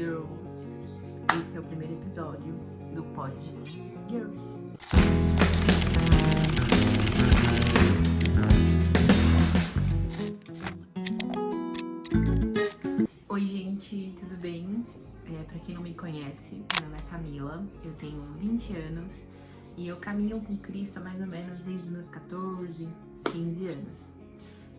Girls. Esse é o primeiro episódio do Pod Girls. Oi gente, tudo bem? Pra quem não me conhece, meu nome é Camila, eu tenho 20 anos e eu caminho com Cristo há mais ou menos desde os meus 14, 15 anos.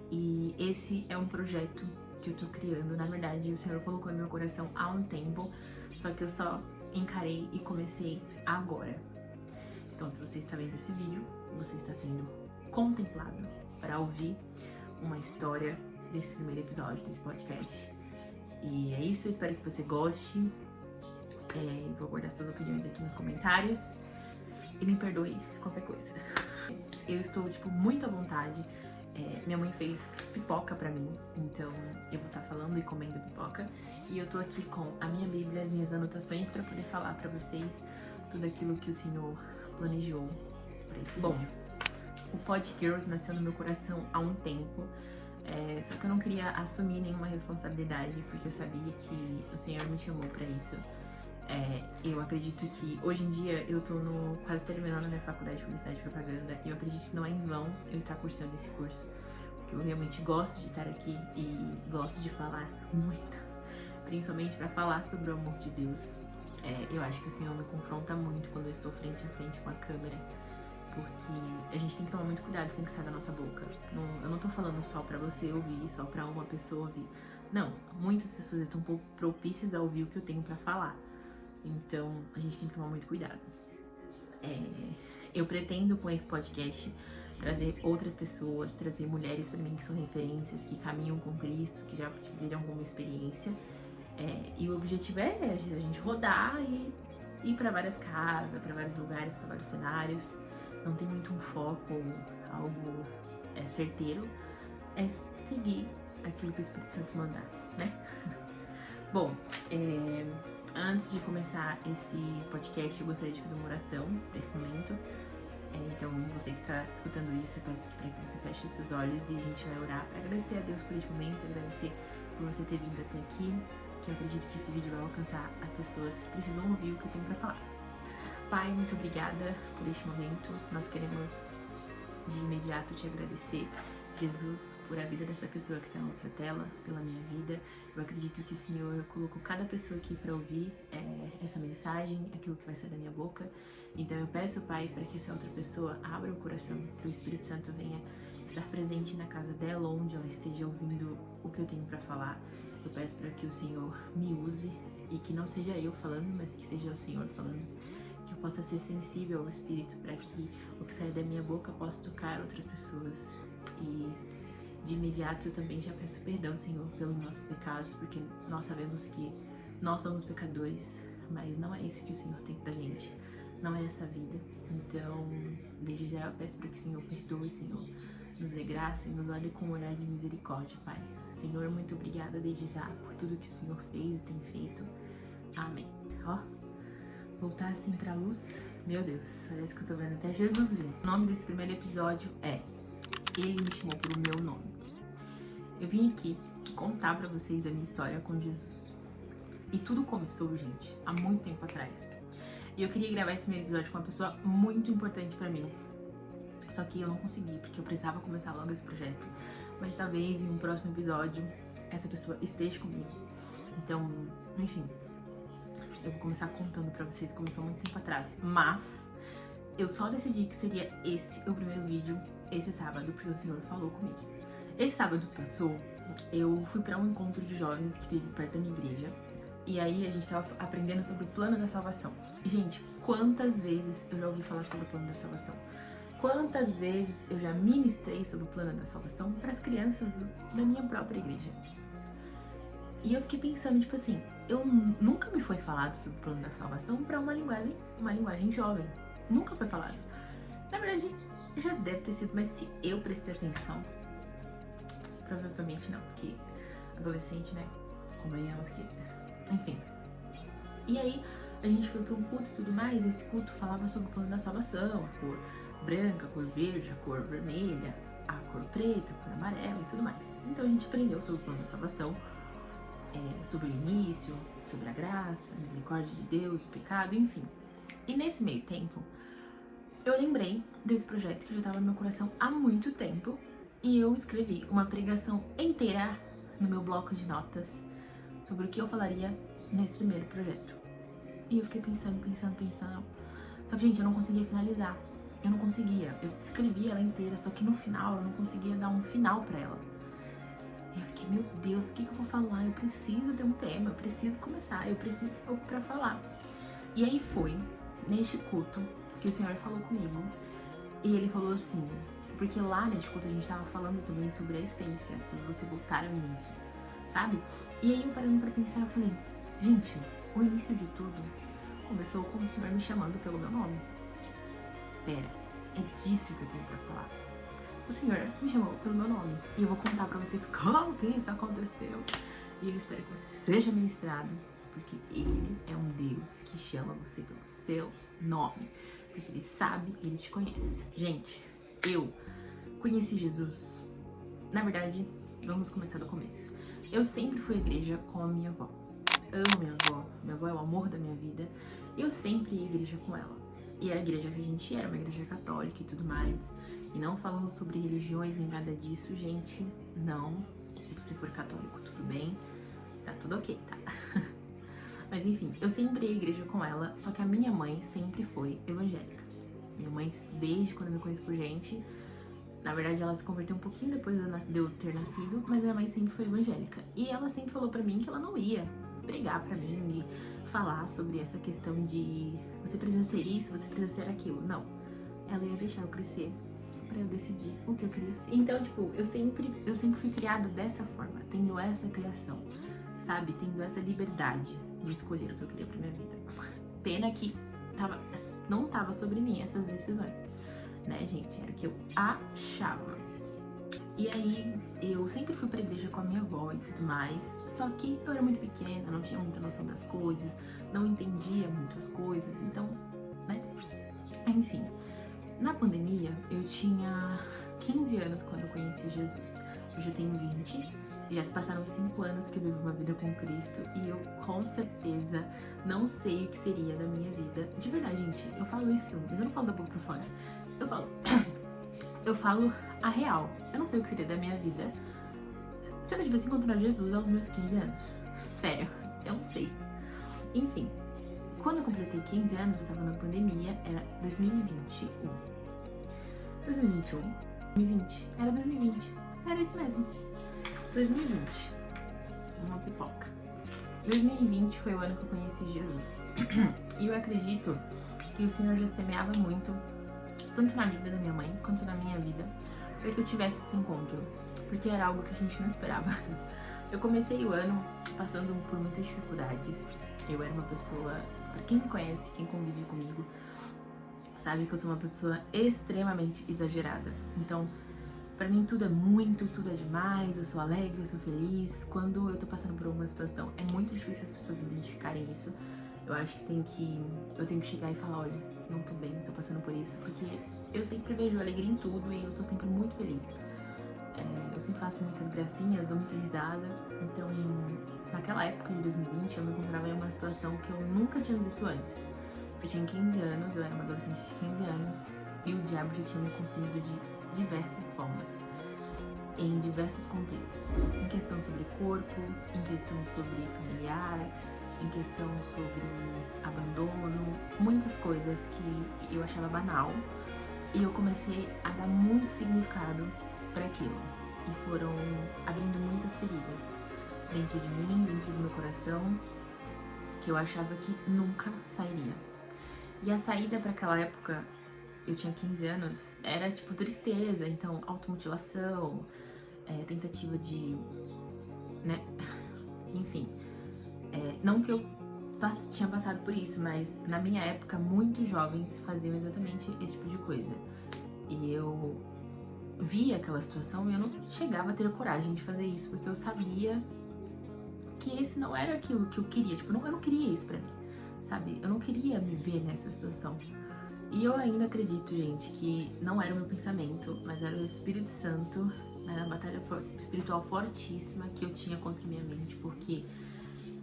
E esse é um projeto que eu tô criando, na verdade o Senhor colocou no meu coração há um tempo, só que eu só encarei e comecei agora. Então se você está vendo esse vídeo, você está sendo contemplado para ouvir uma história desse primeiro episódio desse podcast. E é isso, eu espero que você goste. Vou guardar suas opiniões aqui nos comentários. E me perdoe qualquer coisa. Eu estou, muito à vontade. Minha mãe fez pipoca pra mim, então eu vou estar falando e comendo pipoca. E eu tô aqui com a minha Bíblia, as minhas anotações pra poder falar pra vocês tudo aquilo que o Senhor planejou pra esse vídeo. O Pod Girls nasceu no meu coração há um tempo. Só que eu não queria assumir nenhuma responsabilidade, porque eu sabia que o Senhor me chamou pra isso. Eu acredito que hoje em dia eu tô quase terminando a minha faculdade de publicidade e propaganda, e eu acredito que não é em vão eu estar cursando esse curso, porque eu realmente gosto de estar aqui e gosto de falar muito, principalmente pra falar sobre o amor de Deus. Eu acho que o Senhor me confronta muito quando eu estou frente a frente com a câmera, porque a gente tem que tomar muito cuidado com o que sai da nossa boca. Eu não tô falando só pra você ouvir, só pra uma pessoa ouvir. Não, muitas pessoas estão pouco propícias a ouvir o que eu tenho pra falar. Então, a gente tem que tomar muito cuidado. Eu pretendo, com esse podcast, trazer outras pessoas, trazer mulheres pra mim que são referências, que caminham com Cristo, que já tiveram alguma experiência. E o objetivo é a gente rodar e ir pra várias casas, pra vários lugares, pra vários cenários. Não tem muito um foco, algo certeiro. É seguir aquilo que o Espírito Santo mandar, né? Bom, antes de começar esse podcast, eu gostaria de fazer uma oração nesse momento. Então, você que está escutando isso, eu peço para que você feche os seus olhos e a gente vai orar para agradecer a Deus por este momento, agradecer por você ter vindo até aqui, que eu acredito que esse vídeo vai alcançar as pessoas que precisam ouvir o que eu tenho para falar. Pai, muito obrigada por este momento. Nós queremos de imediato te agradecer, Jesus, por a vida dessa pessoa que está na outra tela, pela minha vida. Eu acredito que o Senhor colocou cada pessoa aqui para ouvir essa mensagem, aquilo que vai sair da minha boca. Então eu peço, Pai, para que essa outra pessoa abra o coração, que o Espírito Santo venha estar presente na casa dela, onde ela esteja ouvindo o que eu tenho para falar. Eu peço para que o Senhor me use e que não seja eu falando, mas que seja o Senhor falando. Que eu possa ser sensível ao Espírito para que o que sai da minha boca possa tocar outras pessoas. E de imediato eu também já peço perdão, Senhor, pelos nossos pecados, porque nós sabemos que nós somos pecadores, mas não é isso que o Senhor tem pra gente, não é essa vida. Então, desde já eu peço para que o Senhor perdoe, Senhor, nos dê graça e nos olhe com um olhar de misericórdia, Pai. Senhor, muito obrigada desde já por tudo que o Senhor fez e tem feito. Amém. Voltar assim pra luz, meu Deus, parece que eu tô vendo até Jesus vir. O nome desse primeiro episódio é Ele me chamou pelo meu nome. Eu vim aqui contar pra vocês a minha história com Jesus. E tudo começou, gente, há muito tempo atrás. E eu queria gravar esse primeiro episódio com uma pessoa muito importante pra mim. Só que eu não consegui, porque eu precisava começar logo esse projeto. Mas talvez em um próximo episódio essa pessoa esteja comigo. Então, enfim, eu vou começar contando pra vocês como começou muito tempo atrás. Mas eu só decidi que seria esse o primeiro vídeo, esse sábado, porque o Senhor falou comigo. Esse sábado que passou, eu fui pra um encontro de jovens que teve perto da minha igreja. E aí a gente tava aprendendo sobre o plano da salvação. E, gente, quantas vezes eu já ouvi falar sobre o plano da salvação? Quantas vezes eu já ministrei sobre o plano da salvação para as crianças da minha própria igreja? E eu fiquei pensando, eu nunca me foi falado sobre o plano da salvação para uma linguagem jovem. Nunca foi falado. Na verdade, já deve ter sido, mas se eu prestei atenção, provavelmente não, porque adolescente, né? Convenhamos que... Enfim. E aí, a gente foi para um culto e tudo mais, esse culto falava sobre o plano da salvação, a cor branca, a cor verde, a cor vermelha, a cor preta, a cor amarela e tudo mais. Então a gente aprendeu sobre o plano da salvação. sobre o início, sobre a graça, a misericórdia de Deus, o pecado, enfim. E nesse meio tempo, eu lembrei desse projeto que já estava no meu coração há muito tempo e eu escrevi uma pregação inteira no meu bloco de notas sobre o que eu falaria nesse primeiro projeto. E eu fiquei pensando. Só que, gente, eu não conseguia finalizar. Eu não conseguia. Eu escrevi ela inteira, só que no final eu não conseguia dar um final pra ela. E eu fiquei, meu Deus, o que eu vou falar? Eu preciso ter um tema, eu preciso começar, eu preciso ter algo pra falar. E aí foi neste culto que o Senhor falou comigo. E ele falou assim, porque lá neste culto a gente tava falando também sobre a essência, sobre você voltar ao início, sabe? E aí eu parando pra pensar, eu falei, gente, o início de tudo começou com o Senhor me chamando pelo meu nome. Pera, é disso que eu tenho pra falar. O Senhor me chamou pelo meu nome. E eu vou contar pra vocês como que isso aconteceu. E eu espero que você seja ministrado, porque Ele é um Deus que chama você pelo seu nome. Porque Ele sabe, Ele te conhece. Gente, eu conheci Jesus. Na verdade, vamos começar do começo. Eu sempre fui à igreja com a minha avó. Amo minha avó. Minha avó é o amor da minha vida. Eu sempre ia à igreja com ela. E a igreja que a gente era uma igreja católica e tudo mais. E não falando sobre religiões nem nada disso, gente. Não. Se você for católico, tudo bem. Tá tudo ok, tá? Mas enfim, eu sempre ia à igreja com ela. Só que a minha mãe sempre foi evangélica. Minha mãe, desde quando eu me conheço por gente... Na verdade, ela se converteu um pouquinho depois de eu ter nascido. Mas minha mãe sempre foi evangélica. E ela sempre falou pra mim que ela não ia pregar pra mim e falar sobre essa questão de você precisa ser isso, você precisa ser aquilo. Não. Ela ia deixar eu crescer pra eu decidir o que eu queria ser. Então, tipo, eu sempre fui criada dessa forma, tendo essa criação, sabe? Tendo essa liberdade de escolher o que eu queria pra minha vida. Pena que não tava sobre mim essas decisões, né, gente? Era o que eu achava. E aí, eu sempre fui pra igreja com a minha avó e tudo mais, só que eu era muito pequena, não tinha muita noção das coisas, não entendia muitas coisas, então, né? Enfim, na pandemia, eu tinha 15 anos quando eu conheci Jesus. Hoje eu tenho 20, e já se passaram 5 anos que eu vivo uma vida com Cristo, e eu, com certeza, não sei o que seria da minha vida. De verdade, gente, eu falo isso, mas eu não falo da boca pra fora. Eu falo a real. Eu não sei o que seria da minha vida se eu não tivesse encontrado Jesus aos meus 15 anos. Sério, eu não sei. Enfim, quando eu completei 15 anos, eu tava na pandemia, era 2021. 2020. Era 2020. Era isso mesmo. 2020. Uma pipoca. 2020 foi o ano que eu conheci Jesus. E eu acredito que o Senhor já semeava muito, tanto na vida da minha mãe, quanto na minha vida, para que eu tivesse esse encontro, porque era algo que a gente não esperava. Eu comecei o ano passando por muitas dificuldades. Eu era uma pessoa, para quem me conhece, quem convive comigo, sabe que eu sou uma pessoa extremamente exagerada. Então, pra mim tudo é muito, tudo é demais, eu sou alegre, eu sou feliz. Quando eu tô passando por alguma situação, é muito difícil as pessoas identificarem isso. Eu acho que eu tenho que chegar e falar, olha, não tô bem, tô passando por isso, porque eu sempre vejo alegria em tudo e eu tô sempre muito feliz. Eu sempre faço muitas gracinhas, dou muita risada. Então, naquela época de 2020, eu me encontrava em uma situação que eu nunca tinha visto antes. Eu tinha 15 anos, eu era uma adolescente de 15 anos, e o diabo já tinha me consumido de diversas formas, em diversos contextos. Em questão sobre corpo, em questão sobre familiar, em questão sobre abandono, muitas coisas que eu achava banal. E eu comecei a dar muito significado para aquilo. E foram abrindo muitas feridas dentro de mim, dentro do meu coração, que eu achava que nunca sairia. E a saída para aquela época, eu tinha 15 anos, era tipo tristeza, então automutilação, tentativa de, né, enfim. Não que eu tinha passado por isso, mas na minha época muitos jovens faziam exatamente esse tipo de coisa. E eu via aquela situação e eu não chegava a ter coragem de fazer isso, porque eu sabia que esse não era aquilo que eu queria. Tipo, eu não queria isso pra mim, sabe? Eu não queria me ver nessa situação. E eu ainda acredito, gente, que não era o meu pensamento, mas era o Espírito Santo Era uma batalha espiritual fortíssima que eu tinha contra a minha mente, porque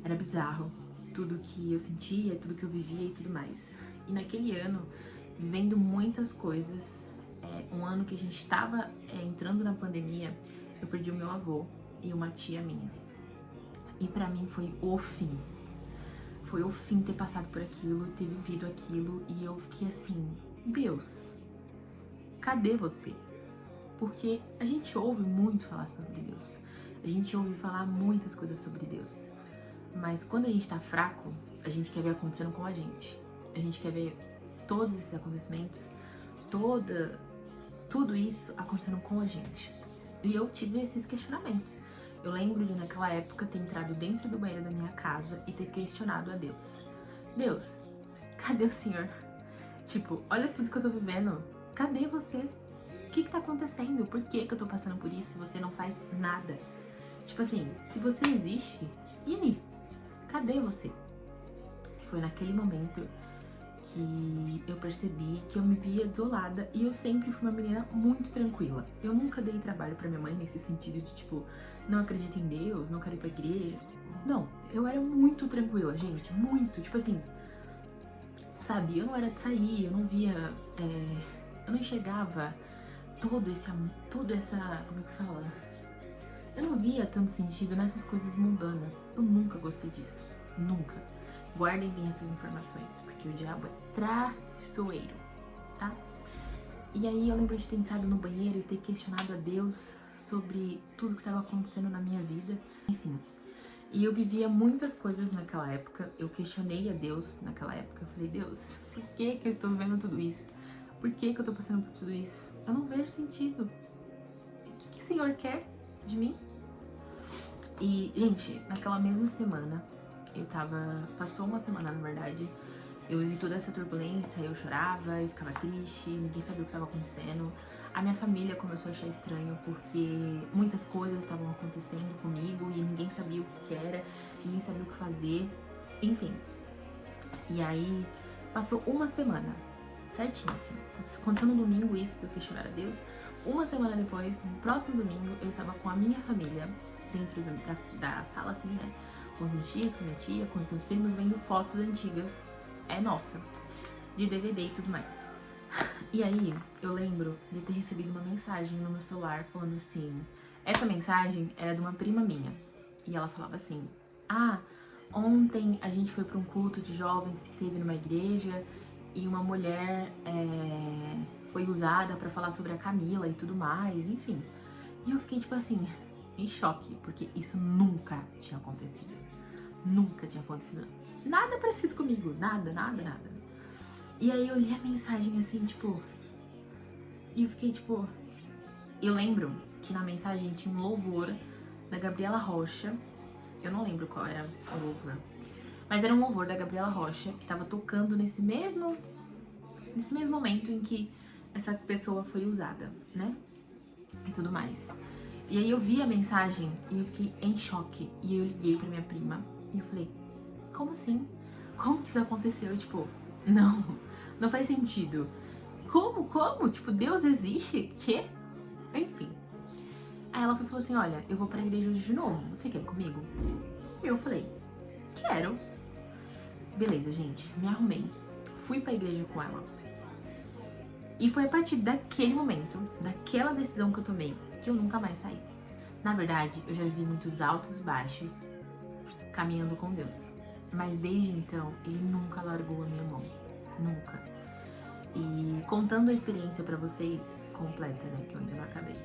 era bizarro tudo que eu sentia, tudo que eu vivia e tudo mais. E naquele ano, vivendo muitas coisas, um ano que a gente estava entrando na pandemia, eu perdi o meu avô e uma tia minha. E pra mim foi o fim. Foi o fim ter passado por aquilo, ter vivido aquilo, e eu fiquei assim, Deus, cadê você? Porque a gente ouve muito falar sobre Deus, a gente ouve falar muitas coisas sobre Deus, mas quando a gente tá fraco, a gente quer ver acontecendo com a gente quer ver todos esses acontecimentos, tudo isso acontecendo com a gente. E eu tive esses questionamentos. Eu lembro de naquela época ter entrado dentro do banheiro da minha casa e ter questionado a Deus. Deus, cadê o Senhor? Tipo, olha tudo que eu tô vivendo, cadê você? O que tá acontecendo? Por que eu tô passando por isso e você não faz nada? Tipo assim, se você existe, e aí? Cadê você? Foi naquele momento que eu percebi que eu me via desolada, e eu sempre fui uma menina muito tranquila. Eu nunca dei trabalho pra minha mãe nesse sentido de tipo, não acredito em Deus, não quero ir pra igreja. Não, eu era muito tranquila, gente, muito. Tipo assim, sabe, eu não era de sair, eu não via, eu não enxergava todo essa, como é que fala? Eu não via tanto sentido nessas coisas mundanas. Eu nunca gostei disso, nunca. Guardem bem essas informações, porque o diabo é traiçoeiro, tá? E aí eu lembro de ter entrado no banheiro e ter questionado a Deus sobre tudo que estava acontecendo na minha vida, enfim. E eu vivia muitas coisas naquela época, eu questionei a Deus naquela época, eu falei, Deus, por que eu estou vivendo tudo isso? Por que eu tô passando por tudo isso? Eu não vejo sentido. O que o Senhor quer de mim? E, gente, naquela mesma semana, passou uma semana, na verdade, eu vivi toda essa turbulência, eu chorava, eu ficava triste, ninguém sabia o que estava acontecendo. A minha família começou a achar estranho porque muitas coisas estavam acontecendo comigo e ninguém sabia o que era, ninguém sabia o que fazer, enfim. E aí, passou uma semana, certinho assim, aconteceu no domingo isso de eu questionar a Deus. Uma semana depois, no próximo domingo, eu estava com a minha família dentro da sala assim, né, com os meus tios, com minha tia, com os meus primos, vendo fotos antigas, nossa, de DVD e tudo mais. E aí, eu lembro de ter recebido uma mensagem no meu celular falando assim, essa mensagem era de uma prima minha, e ela falava assim, ontem a gente foi para um culto de jovens que teve numa igreja e uma mulher foi usada para falar sobre a Camila e tudo mais, enfim. E eu fiquei tipo assim, em choque, porque isso nunca tinha acontecido. Nunca tinha acontecido. Nada parecido comigo, nada. E aí eu li a mensagem assim, tipo, e eu fiquei tipo, eu lembro que na mensagem tinha um louvor da Gabriela Rocha, eu não lembro qual era o louvor, mas era um louvor da Gabriela Rocha que tava tocando nesse mesmo momento em que essa pessoa foi usada, né, e tudo mais. E aí eu vi a mensagem e eu fiquei em choque, e eu liguei pra minha prima e eu falei, como assim? Como que isso aconteceu? Tipo, não faz sentido. Como? Tipo, Deus existe? Quê? Enfim. Aí ela falou assim, olha, eu vou pra igreja hoje de novo, você quer ir comigo? E eu falei, quero. Beleza, gente, me arrumei, fui pra igreja com ela. E foi a partir daquele momento, daquela decisão que eu tomei, que eu nunca mais saí. Na verdade, eu já vivi muitos altos e baixos caminhando com Deus. Mas desde então, ele nunca largou a minha mão. Nunca. E contando a experiência pra vocês, completa, né, que eu ainda não acabei.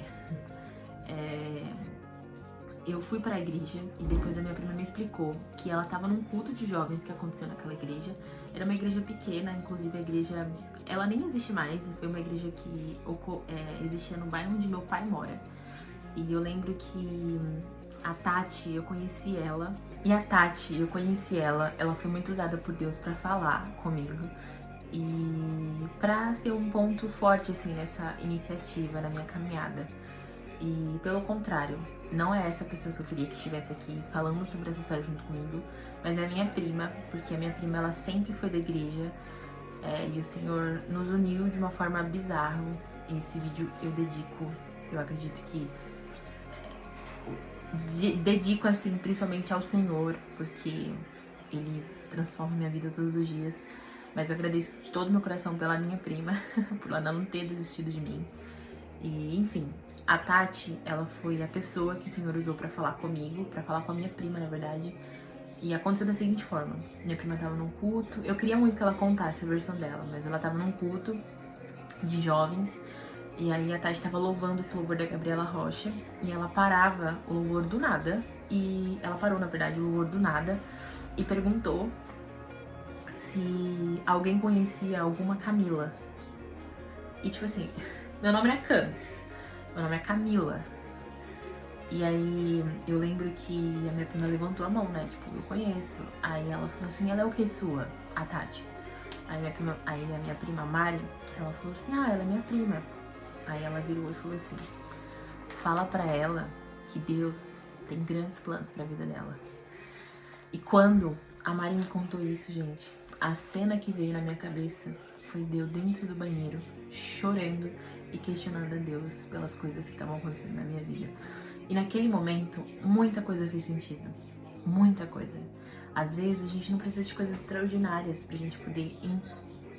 Eu fui pra igreja e depois a minha prima me explicou que ela tava num culto de jovens que aconteceu naquela igreja. Era uma igreja pequena, inclusive a igreja, ela nem existe mais, foi uma igreja que existia no bairro onde meu pai mora. E eu lembro que a Tati, eu conheci ela, ela foi muito usada por Deus pra falar comigo e pra ser um ponto forte, assim, nessa iniciativa, na minha caminhada. E pelo contrário, não é essa pessoa que eu queria que estivesse aqui falando sobre essa história junto comigo, mas é a minha prima, porque a minha prima, ela sempre foi da igreja, e o Senhor nos uniu de uma forma bizarra. Esse vídeo eu dedico, eu acredito que dedico, assim, principalmente ao Senhor, porque Ele transforma minha vida todos os dias. Mas eu agradeço de todo o meu coração pela minha prima, por ela não ter desistido de mim. E, enfim, a Tati, ela foi a pessoa que o Senhor usou pra falar comigo, pra falar com a minha prima, na verdade. E aconteceu da seguinte forma: minha prima tava num culto, eu queria muito que ela contasse a versão dela, mas ela tava num culto de jovens, e aí a Tati tava louvando esse louvor da Gabriela Rocha, e ela parava o louvor do nada, e ela parou, na verdade, o louvor do nada, e perguntou se alguém conhecia alguma Camila. E tipo assim, meu nome não é Camis, meu nome é Camila. E aí eu lembro que a minha prima levantou a mão, né? Tipo, eu conheço. Aí ela falou assim, ela é o que sua? A Tati. Aí a minha prima Mari, ela falou assim, ah, ela é minha prima. Aí ela virou e falou assim, fala pra ela que Deus tem grandes planos pra vida dela. E quando a Mari me contou isso, gente, a cena que veio na minha cabeça foi Deus dentro do banheiro, chorando e questionando a Deus pelas coisas que estavam acontecendo na minha vida. E naquele momento, muita coisa fez sentido. Muita coisa. Às vezes, a gente não precisa de coisas extraordinárias pra gente poder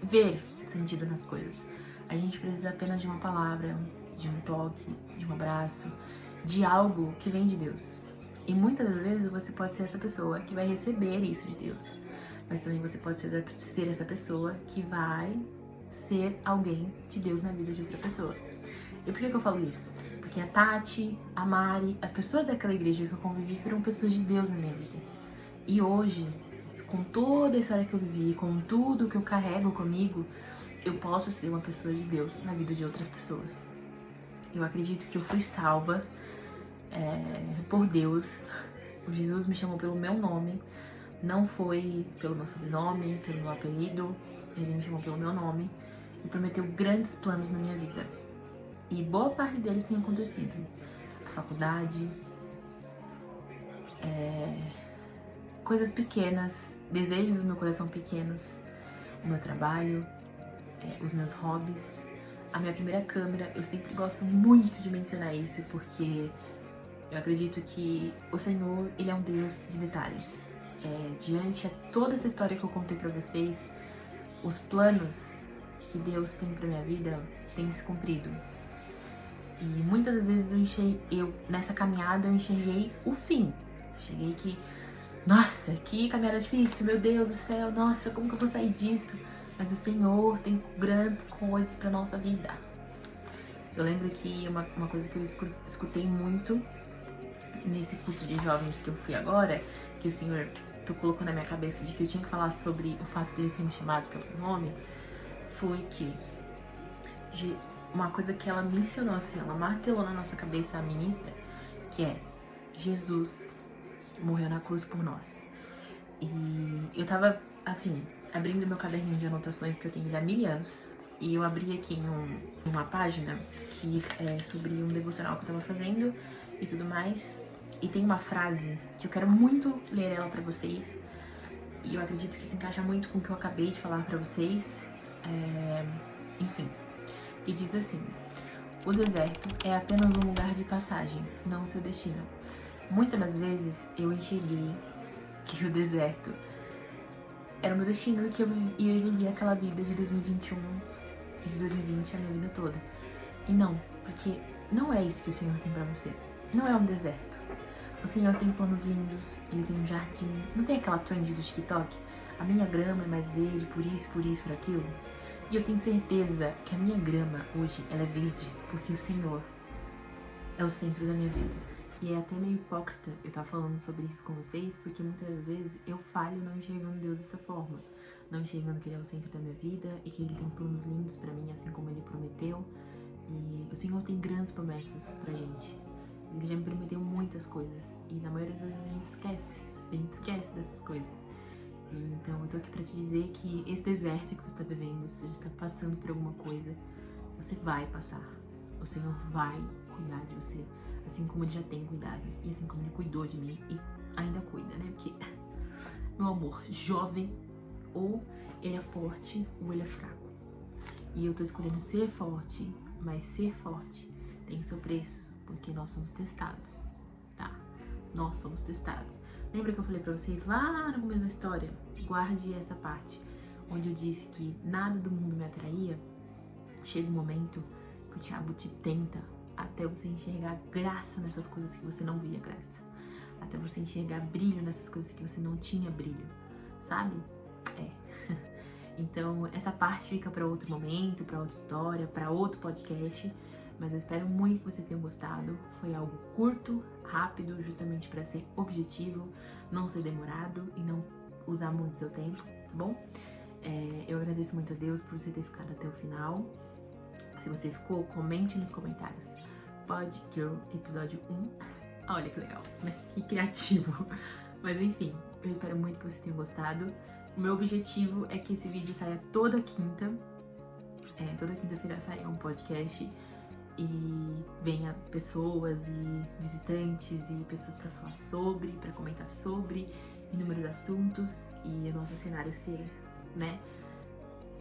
ver sentido nas coisas. A gente precisa apenas de uma palavra, de um toque, de um abraço, de algo que vem de Deus. E muitas das vezes você pode ser essa pessoa que vai receber isso de Deus. Mas também você pode ser essa pessoa que vai ser alguém de Deus na vida de outra pessoa. E por que eu falo isso? Porque a Tati, a Mari, as pessoas daquela igreja que eu convivi foram pessoas de Deus na minha vida. E hoje, com toda a história que eu vivi, com tudo que eu carrego comigo, eu posso ser uma pessoa de Deus na vida de outras pessoas. Eu acredito que eu fui salva por Deus. O Jesus me chamou pelo meu nome, não foi pelo meu sobrenome, pelo meu apelido. Ele me chamou pelo meu nome e prometeu grandes planos na minha vida. E boa parte deles tem acontecido. A faculdade, coisas pequenas, desejos do meu coração pequenos, o meu trabalho, os meus hobbies, a minha primeira câmera. Eu sempre gosto muito de mencionar isso, porque eu acredito que o Senhor, Ele é um Deus de detalhes. Diante de toda essa história que eu contei pra vocês, os planos que Deus tem pra minha vida têm se cumprido. E muitas das vezes nessa caminhada eu enxerguei o fim. Cheguei que, nossa, que caminhada difícil, meu Deus do céu, nossa, como que eu vou sair disso? Mas o Senhor tem grandes coisas pra nossa vida. Eu lembro que uma coisa que eu escutei muito nesse culto de jovens que eu fui agora, que o Senhor colocou na minha cabeça de que eu tinha que falar sobre o fato dele ter me chamado pelo nome, foi que uma coisa que ela mencionou, assim, ela martelou na nossa cabeça, a ministra, que é: Jesus morreu na cruz por nós. E eu tava, abrindo meu caderninho de anotações que eu tenho há 1000 anos, e eu abri aqui em uma página que é sobre um devocional que eu tava fazendo e tudo mais, e tem uma frase que eu quero muito ler ela pra vocês, e eu acredito que se encaixa muito com o que eu acabei de falar pra vocês, que diz assim: o deserto é apenas um lugar de passagem, não o seu destino. Muitas das vezes eu enxerguei que o deserto era o meu destino, que eu ia viver aquela vida de 2021 e de 2020 a minha vida toda. E não, porque não é isso que o Senhor tem pra você. Não é um deserto. O Senhor tem planos lindos, Ele tem um jardim. Não tem aquela trend do TikTok? A minha grama é mais verde, por isso, por aquilo. E eu tenho certeza que a minha grama hoje, ela é verde, porque o Senhor é o centro da minha vida. E é até meio hipócrita eu estar falando sobre isso com vocês, porque muitas vezes eu falho não enxergando Deus dessa forma. Não enxergando que Ele é o centro da minha vida e que Ele tem planos lindos pra mim, assim como Ele prometeu. E o Senhor tem grandes promessas pra gente. Ele já me prometeu muitas coisas e na maioria das vezes a gente esquece dessas coisas. E então eu tô aqui pra te dizer que esse deserto que você tá vivendo, se você está passando por alguma coisa, você vai passar. O Senhor vai cuidar de você, assim como Ele já tem cuidado e assim como Ele cuidou de mim e ainda cuida, né? Porque, meu amor, jovem, ou ele é forte ou ele é fraco. E eu tô escolhendo ser forte, mas ser forte tem o seu preço, porque nós somos testados, tá? nós somos testados. Lembra que eu falei pra vocês lá no começo da história? Guarde essa parte, onde eu disse que nada do mundo me atraía. Chega um momento que o diabo te tenta até você enxergar graça nessas coisas que você não via graça. Até você enxergar brilho nessas coisas que você não tinha brilho, sabe? Então, essa parte fica para outro momento, para outra história, para outro podcast. Mas eu espero muito que vocês tenham gostado. Foi algo curto, rápido, justamente para ser objetivo, não ser demorado e não usar muito seu tempo, tá bom? Eu agradeço muito a Deus por você ter ficado até o final. Se você ficou, comente nos comentários. Pod Girl, episódio 1. Olha que legal, né? Que criativo. Mas enfim, eu espero muito que vocês tenham gostado. O meu objetivo é que esse vídeo saia toda quinta. Toda quinta-feira saia um podcast e venha pessoas e visitantes e pessoas para falar sobre, para comentar sobre inúmeros assuntos e o nosso cenário ser, né,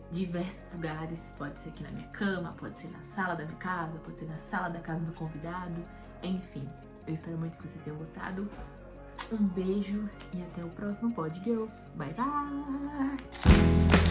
diversos lugares. Pode ser aqui na minha cama, pode ser na sala da minha casa, pode ser na sala da casa do convidado, enfim. Eu espero muito que vocês tenham gostado. Um beijo e até o próximo Pod Girls. Bye, bye!